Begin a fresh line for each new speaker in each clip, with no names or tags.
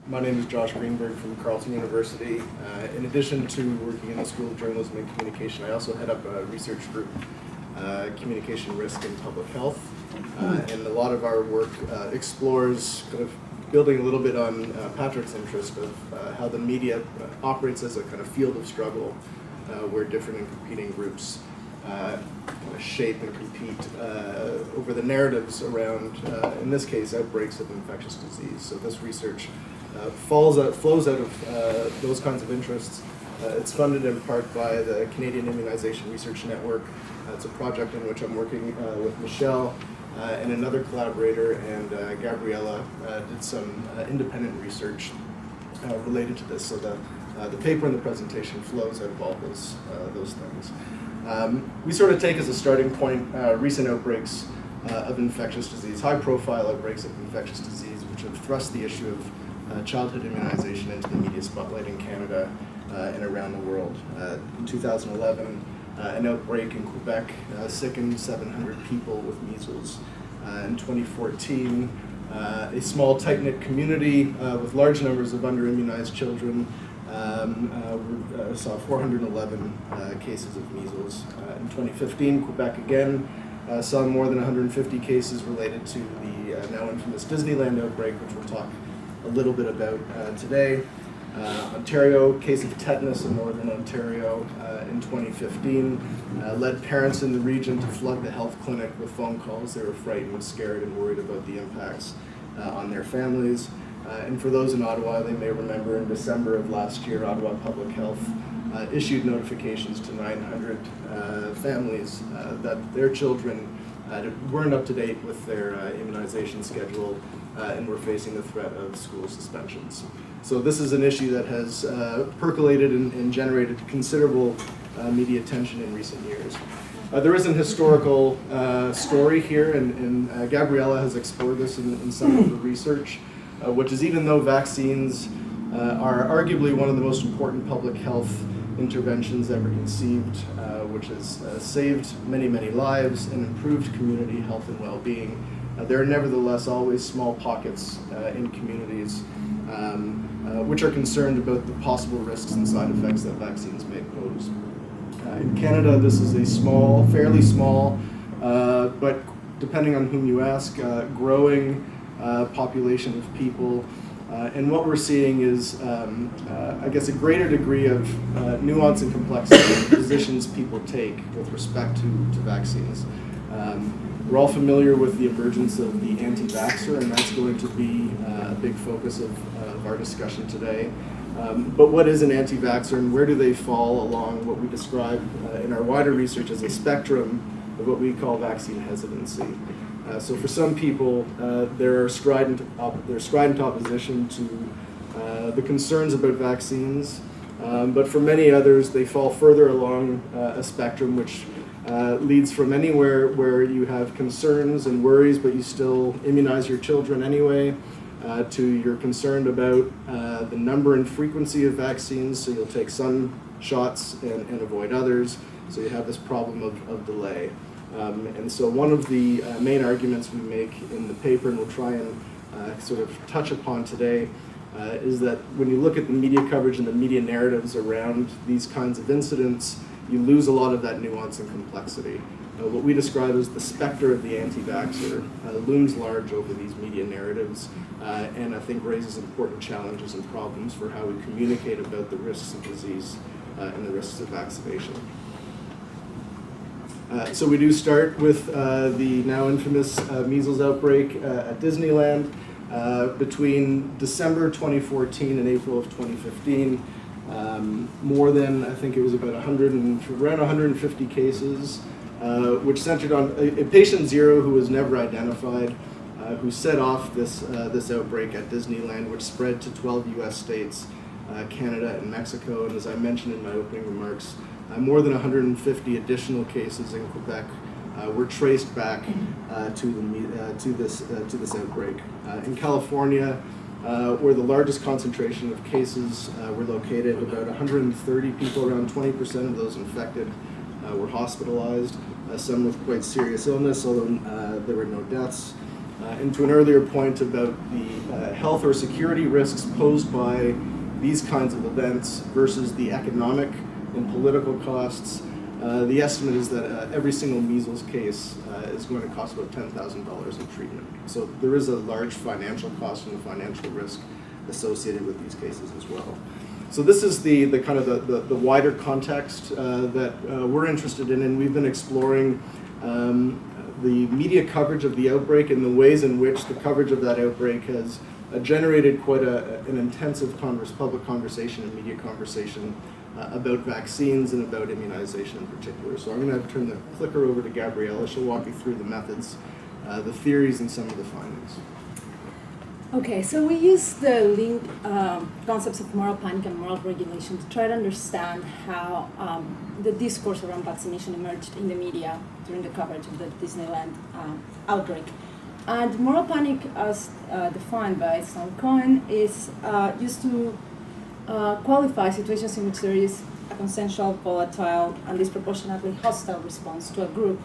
My name is Josh Greenberg from Carleton University. In addition to working in the School of Journalism and Communication, I also head up a research group, Communication Risk and Public Health. And a lot of our work explores kind of building a little bit on Patrick's interest of how the media operates as a kind of field of struggle where different and competing groups kind of shape and compete over the narratives around, in this case, outbreaks of infectious disease. So this research flows out of those kinds of interests. It's funded in part by the Canadian Immunization Research Network. It's a project in which I'm working with Michelle and another collaborator, and Gabriela did some independent research related to this. So the paper and the presentation flows out of all those things. We sort of take as a starting point recent outbreaks of infectious disease, high-profile outbreaks of infectious disease, which have thrust the issue of childhood immunization into the media spotlight in Canada and around the world. In 2011, an outbreak in Quebec sickened 700 people with measles. In 2014, a small tight-knit community with large numbers of under-immunized children saw 411 cases of measles. In 2015, Quebec again saw more than 150 cases related to the now infamous Disneyland outbreak, which we'll talk a little bit about today. Ontario, case of tetanus in Northern Ontario in 2015 led parents in the region to flood the health clinic with phone calls. They were frightened, scared, and worried about the impacts on their families. And for those in Ottawa, they may remember in December of last year, Ottawa Public Health issued notifications to 900 families that their children weren't up to date with their immunization schedule and were facing the threat of school suspensions. So this is an issue that has percolated and generated considerable media attention in recent years. There is an historical story here, and Gabriela has explored this in some of her research, which is even though vaccines are arguably one of the most important public health interventions ever conceived, which has saved many, many lives and improved community health and well-being, there are nevertheless always small pockets in communities which are concerned about the possible risks and side effects that vaccines may pose. In Canada, this is a small, fairly small, but depending on whom you ask, growing population of people. And what we're seeing is, I guess, a greater degree of nuance and complexity in the positions people take with respect to vaccines. We're all familiar with the emergence of the anti-vaxxer, and that's going to be a big focus of our discussion today. But what is an anti-vaxxer, and where do they fall along what we describe in our wider research as a spectrum of what we call vaccine hesitancy? So for some people, they're strident opposition to the concerns about vaccines, but for many others, they fall further along a spectrum which leads from anywhere where you have concerns and worries, but you still immunize your children anyway, to you're concerned about the number and frequency of vaccines, so you'll take some shots and avoid others, so you have this problem of delay. And so one of the main arguments we make in the paper, and we'll try and sort of touch upon today, is that when you look at the media coverage and the media narratives around these kinds of incidents, you lose a lot of that nuance and complexity. What we describe as the specter of the anti-vaxxer looms large over these media narratives, and I think raises important challenges and problems for how we communicate about the risks of disease and the risks of vaccination. So we do start with the now infamous measles outbreak at Disneyland. Between December 2014 and April of 2015, more than, I think it was about around 150 cases, which centered on a patient zero who was never identified, who set off this outbreak at Disneyland, which spread to 12 U.S. states, Canada, and Mexico. And as I mentioned in my opening remarks, more than 150 additional cases in Quebec were traced back to this outbreak. In California, where the largest concentration of cases were located, about 130 people, around 20% of those infected, were hospitalized, some with quite serious illness, although there were no deaths. And to an earlier point about the health or security risks posed by these kinds of events versus the economic and political costs, the estimate is that every single measles case is going to cost about $10,000 in treatment. So there is a large financial cost and a financial risk associated with these cases as well. So this is the kind of the wider context that we're interested in, and we've been exploring the media coverage of the outbreak and the ways in which the coverage of that outbreak has generated quite an intensive public conversation and media conversation about vaccines and about immunization in particular. So I'm going to turn the clicker over to Gabriela. She'll walk you through the methods, the theories, and some of the findings.
Okay, so we use the linked concepts of moral panic and moral regulation to try to understand how the discourse around vaccination emerged in the media during the coverage of the Disneyland outbreak. And moral panic, as defined by Sam Cohen, is used to qualify situations in which there is a consensual, volatile, and disproportionately hostile response to a group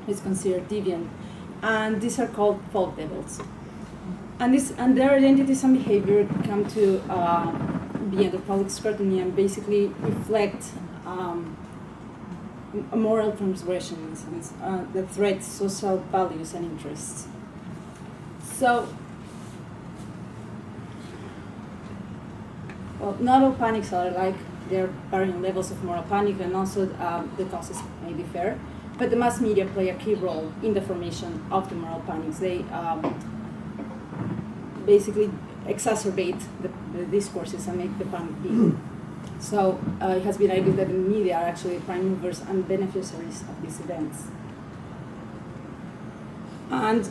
who is considered deviant. And these are called folk devils. And their identities and behavior come to be under public scrutiny and basically reflect a moral transgression in a sense that threats social values and interests. So, well, not all panics are alike. There are varying levels of moral panic, and also the causes may be fair. But the mass media play a key role in the formation of the moral panics. They basically exacerbate the discourses and make the panic big. So it has been argued that the media are actually prime movers and beneficiaries of these events. And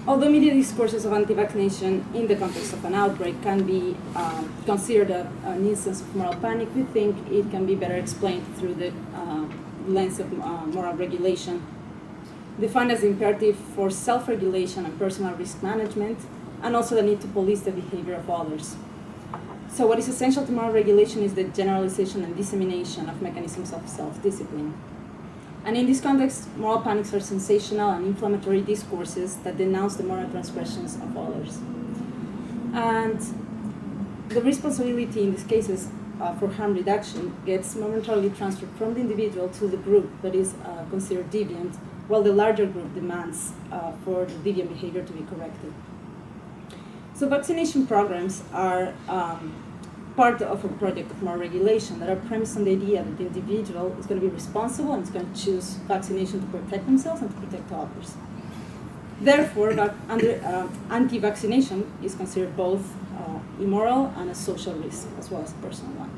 although media discourses of anti-vaccination in the context of an outbreak can be considered an instance of moral panic, we think it can be better explained through the lens of moral regulation, defined as the imperative for self-regulation and personal risk management, and also the need to police the behavior of others. So what is essential to moral regulation is the generalization and dissemination of mechanisms of self-discipline. And in this context, moral panics are sensational and inflammatory discourses that denounce the moral transgressions of others. And the responsibility in these cases for harm reduction gets momentarily transferred from the individual to the group that is considered deviant, while the larger group demands for the deviant behavior to be corrected. So vaccination programs are part of a project of moral regulation that are premised on the idea that the individual is going to be responsible and is going to choose vaccination to protect themselves and to protect others. Therefore, anti-vaccination is considered both immoral and a social risk, as well as a personal one.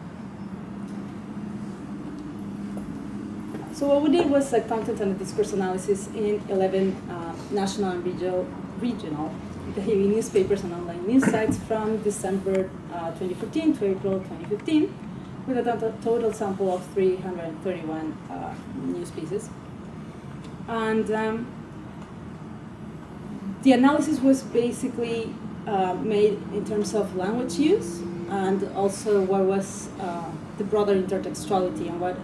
So what we did was a content and a discourse analysis in 11 national and regional daily newspapers and online news sites from December 2014 to April 2015, with a total sample of 331 news pieces. And the analysis was basically made in terms of language use, and also what was the broader intertextuality and what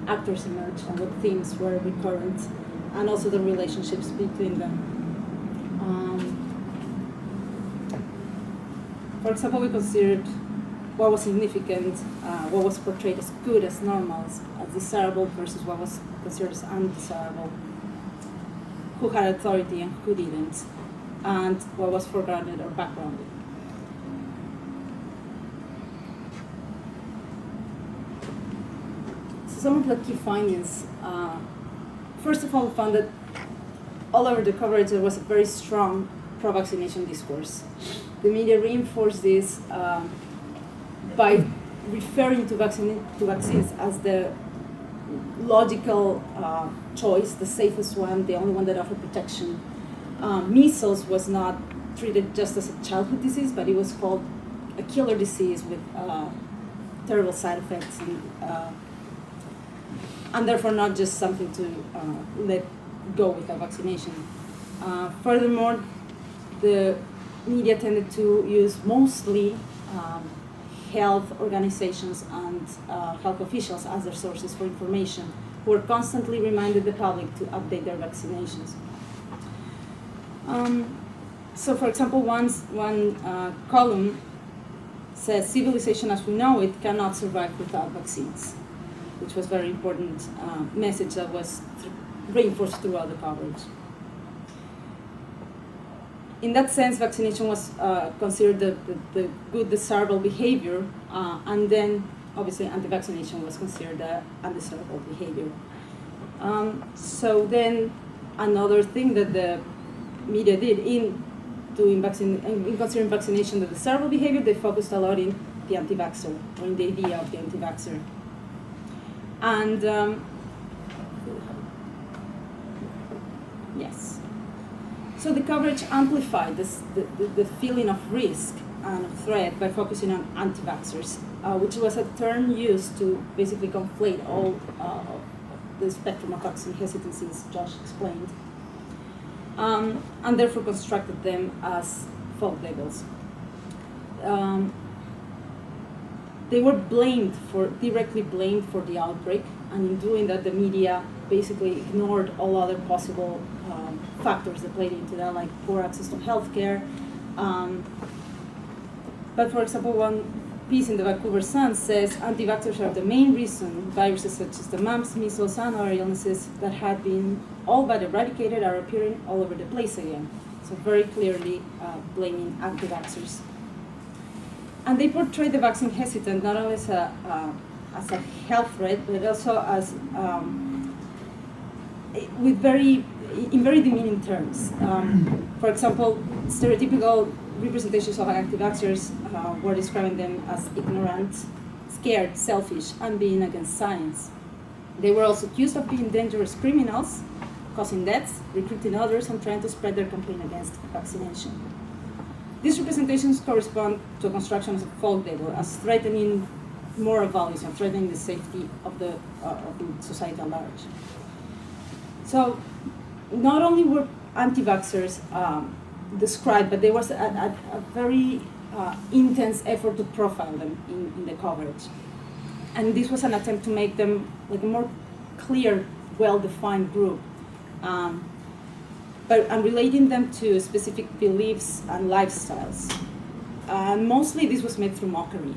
actors emerged and what themes were recurrent, and also the relationships between them. For example, we considered what was significant, what was portrayed as good, as normal, as desirable, versus what was considered as undesirable, who had authority and who didn't, and what was foregrounded or backgrounded. So some of the key findings, first of all, we found that all over the coverage there was a very strong pro-vaccination discourse. The media reinforced this by referring to vaccines as the logical choice, the safest one, the only one that offered protection. Measles was not treated just as a childhood disease, but it was called a killer disease with terrible side effects, and therefore not just something to let go without vaccination. Furthermore, the media tended to use mostly health organizations and health officials as their sources for information, who were constantly reminded the public to update their vaccinations. So, for example, one column says civilization as we know it cannot survive without vaccines, which was a very important message that was reinforced throughout the coverage. In that sense, vaccination was considered the good, desirable behavior, and then obviously anti-vaccination was considered the undesirable behavior. So then another thing that the media did in considering vaccination the desirable behavior, they focused a lot in the anti-vaxxer, or in the idea of the anti-vaxxer. And yes. So the coverage amplified the feeling of risk and of threat by focusing on anti-vaxxers, which was a term used to basically conflate all of the spectrum of vaccine hesitancies Josh explained, and therefore constructed them as fault labels. They were directly blamed for the outbreak, and in doing that, the media basically ignored all other possible factors that played into that, like poor access to healthcare. But for example, one piece in the Vancouver Sun says anti-vaxxers are the main reason viruses such as the mumps, measles, and other illnesses that had been all but eradicated are appearing all over the place again. So very clearly blaming anti-vaxxers. And they portray the vaccine hesitant not only as a health threat, but also as in very demeaning terms. For example, stereotypical representations of anti-vaxxers were describing them as ignorant, scared, selfish, and being against science. They were also accused of being dangerous criminals, causing deaths, recruiting others, and trying to spread their campaign against vaccination. These representations correspond to a construction of a fault label as threatening moral values and threatening the safety of the society at large. So, not only were anti-vaxxers described, but there was a very intense effort to profile them in the coverage. And this was an attempt to make them like a more clear, well-defined group, and relating them to specific beliefs and lifestyles. Mostly this was made through mockery.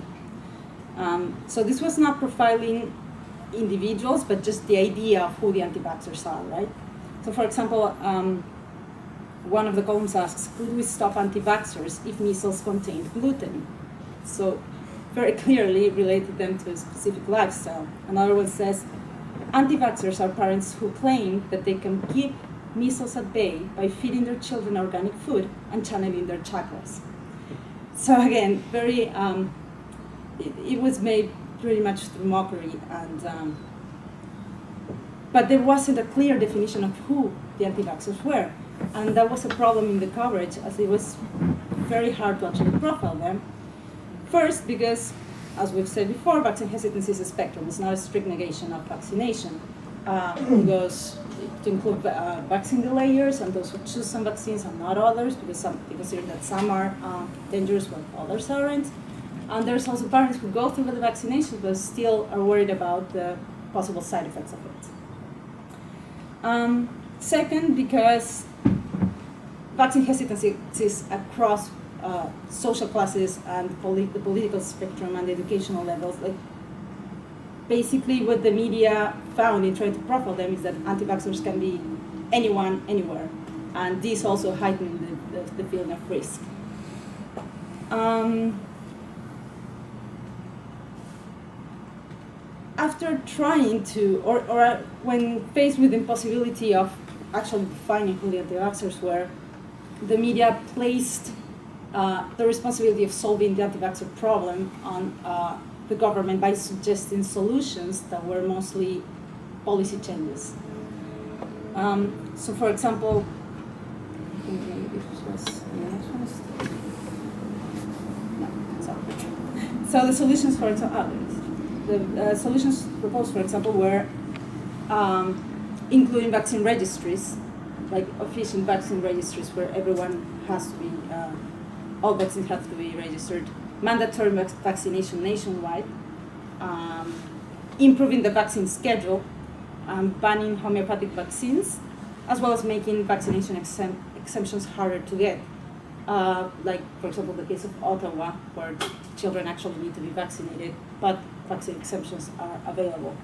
So this was not profiling individuals, but just the idea of who the anti-vaxxers are, right? So for example, one of the columns asks, could we stop anti-vaxxers if measles contained gluten? So very clearly related them to a specific lifestyle. Another one says, anti-vaxxers are parents who claim that they can keep measles at bay by feeding their children organic food and channeling their chakras. So again, very, it was made pretty much through mockery, and but there wasn't a clear definition of who the anti-vaxxers were. And that was a problem in the coverage, as it was very hard to actually profile them. First, because, as we've said before, vaccine hesitancy is a spectrum. It's not a strict negation of vaccination. It goes to include vaccine delayers and those who choose some vaccines and not others, because they consider that some are dangerous but others aren't. And there's also parents who go through the vaccination but still are worried about the possible side effects of it. Second, because vaccine hesitancy exists across social classes and the political spectrum and the educational levels. Like, basically what the media found in trying to profile them is that anti-vaxxers can be anyone, anywhere. And this also heightened the feeling of risk. After trying to, or when faced with the impossibility of actually defining who the anti-vaxxers were, the media placed the responsibility of solving the anti-vaxxer problem on the government by suggesting solutions that were mostly policy changes. So, for example, I think maybe this was the next one. No, sorry. So the solutions, for example, the solutions proposed, for example, were including vaccine registries, like official vaccine registries where everyone has to be, all vaccines have to be registered, mandatory vaccination nationwide, improving the vaccine schedule, banning homeopathic vaccines, as well as making vaccination exemptions harder to get. Like, for example, the case of Ottawa, where children actually need to be vaccinated, but vaccine exemptions are available.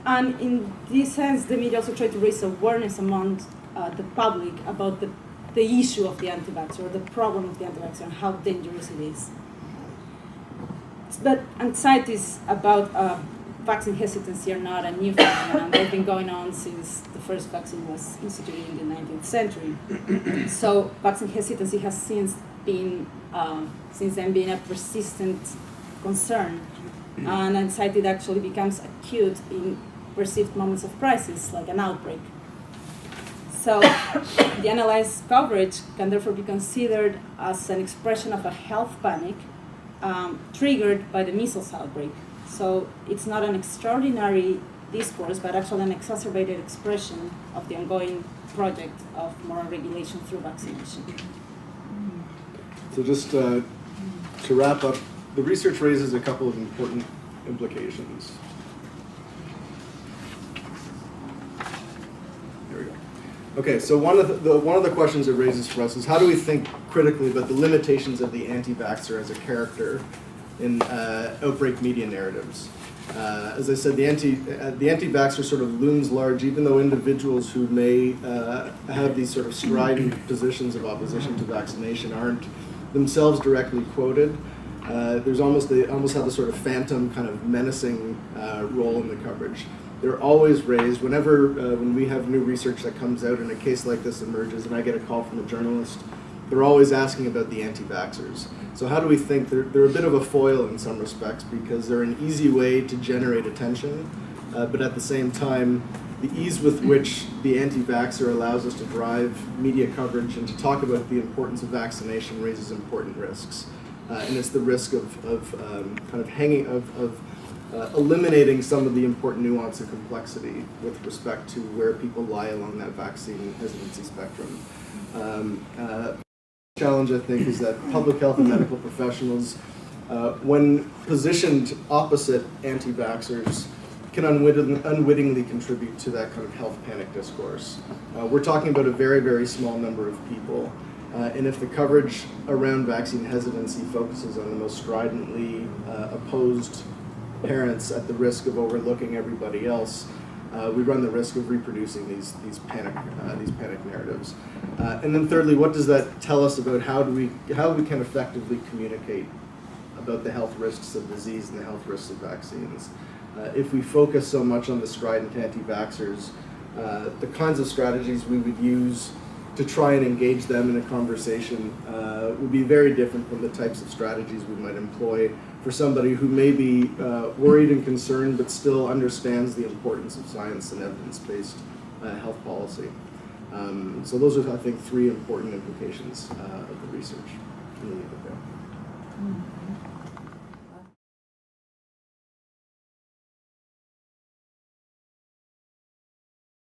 And in this sense, the media also tried to raise awareness among the public about the issue of the anti-vaxxer, or the problem of the anti-vaxxer, and how dangerous it is. But anxieties about vaccine hesitancy are not a new phenomenon. They've been going on since the first vaccine was instituted in the 19th century. So vaccine hesitancy has since then been a persistent concern. And anxiety that actually becomes acute in perceived moments of crisis, like an outbreak. So the analyzed coverage can therefore be considered as an expression of a health panic triggered by the measles outbreak. So it's not an extraordinary discourse, but actually an exacerbated expression of the ongoing project of moral regulation through vaccination.
So just to wrap up, the research raises a couple of important implications. There we go. Okay, so one of the questions it raises for us is, how do we think critically about the limitations of the anti-vaxxer as a character in outbreak media narratives? As I said, the anti-vaxxer sort of looms large, even though individuals who may have these sort of strident positions of opposition to vaccination aren't themselves directly quoted. There's almost have this sort of phantom kind of menacing role in the coverage. They're always raised whenever when we have new research that comes out and a case like this emerges and I get a call from a journalist, they're always asking about the anti-vaxxers. So how do we think they're a bit of a foil in some respects, because they're an easy way to generate attention, but at the same time, the ease with which the anti-vaxxer allows us to drive media coverage and to talk about the importance of vaccination raises important risks. And it's the risk of eliminating some of the important nuance and complexity with respect to where people lie along that vaccine hesitancy spectrum. Challenge, I think, is that public health and medical professionals, when positioned opposite anti-vaxxers, can unwittingly contribute to that kind of health panic discourse. We're talking about a very, very small number of people. And if the coverage around vaccine hesitancy focuses on the most stridently opposed parents at the risk of overlooking everybody else, we run the risk of reproducing these panic narratives. And then thirdly, what does that tell us about how we can effectively communicate about the health risks of disease and the health risks of vaccines? If we focus so much on the strident anti-vaxxers, the kinds of strategies we would use to try and engage them in a conversation would be very different from the types of strategies we might employ for somebody who may be worried and concerned but still understands the importance of science and evidence-based health policy. So those are, I think, three important implications of the research. I'm gonna leave it there.